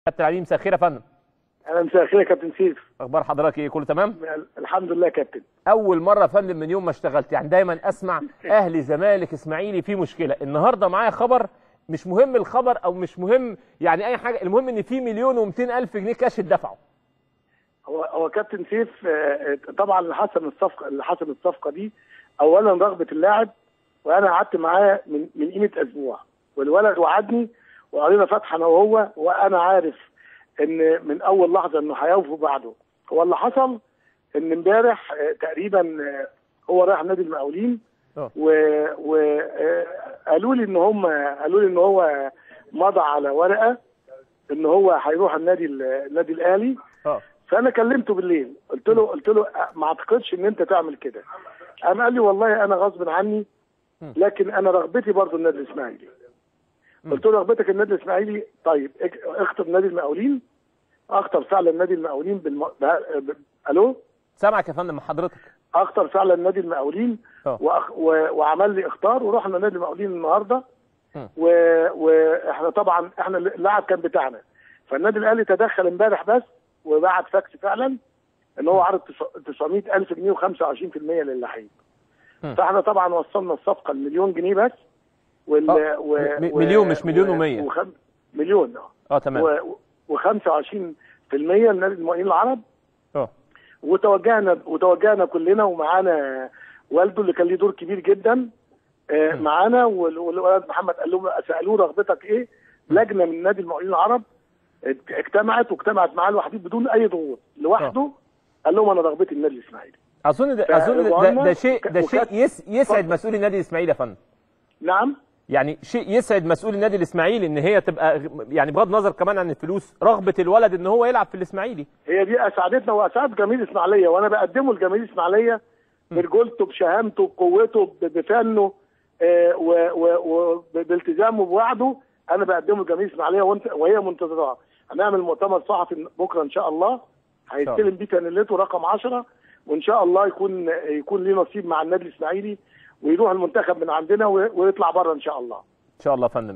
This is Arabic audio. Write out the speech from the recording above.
كابتن علي، مساء الخير يا فندم. انا مساء الخير يا كابتن سيف. اخبار حضرتك ايه؟ كله تمام؟ الحمد لله يا كابتن. اول مره يا فندم من يوم ما اشتغلت، يعني دايما اسمع اهلي زمالك اسماعيلي في مشكله. النهارده معايا خبر، مش مهم الخبر او مش مهم يعني اي حاجه، المهم ان في 1,200,000 جنيه كاش اتدفعوا. هو كابتن سيف، طبعا اللي حصل الصفقه دي اولا رغبه اللاعب، وانا قعدت معاه من قيمه اسبوع، والولد وعدني وقرينا فتحه انا وهو، وانا عارف ان من اول لحظه انه هيوفوا بعده. هو اللي حصل ان امبارح تقريبا هو رايح نادي المقاولين، وقالوا لي ان هو مضى على ورقه ان هو هيروح النادي الاهلي. فانا كلمته بالليل، قلت له ما اعتقدش ان انت تعمل كده. قام قال لي والله انا غصب عني، لكن انا رغبتي برضو النادي الاسماعيلي. قلت له رغبتك النادي الاسماعيلي، طيب اخطب نادي المقاولين. اخطر فعلا نادي المقاولين الو، سامعك يا فندم حضرتك. اخطر فعلا نادي المقاولين، وعمل لي اختار، ورحنا نادي المقاولين النهارده. واحنا طبعا اللاعب كان بتاعنا، فالنادي الاهلي تدخل امبارح بس وبعت فاكس فعلا ان هو عرض 900,000 جنيه و25% للعيب. فاحنا طبعا وصلنا الصفقه ل1,000,000 جنيه بس. مليون، مش مليون و100. مليون. تمام. و25% لنادي المقاولين العرب. وتوجهنا كلنا، ومعانا والده اللي كان ليه دور كبير جدا معانا، والولد محمد قال لهم سالوه رغبتك ايه؟ لجنه من نادي المقاولين العرب واجتمعت معاه لوحده بدون اي ضغوط، لوحده. قال لهم انا رغبتي النادي الاسماعيلي. اظن ده شيء يسعد مسؤول النادي الاسماعيلي يا فندم. نعم، يعني شيء يسعد مسؤول النادي الاسماعيلي ان هي تبقى، يعني بغض النظر كمان عن الفلوس، رغبه الولد ان هو يلعب في الاسماعيلي. هي دي اسعدتنا واسعد جماهير الاسماعيليه، وانا بقدمه لجماهير الاسماعيليه برجولته، بشهامته، بقوته، بفنه، وبالتزامه بوعده. انا بقدمه لجماهير الاسماعيليه وهي منتظراه. هنعمل مؤتمر صحفي بكره ان شاء الله، هيستلم بيه تنلته رقم 10، وان شاء الله يكون ليه نصيب مع النادي الاسماعيلي، ويروح المنتخب من عندنا ويطلع بره ان شاء الله. ان شاء الله يا فندم.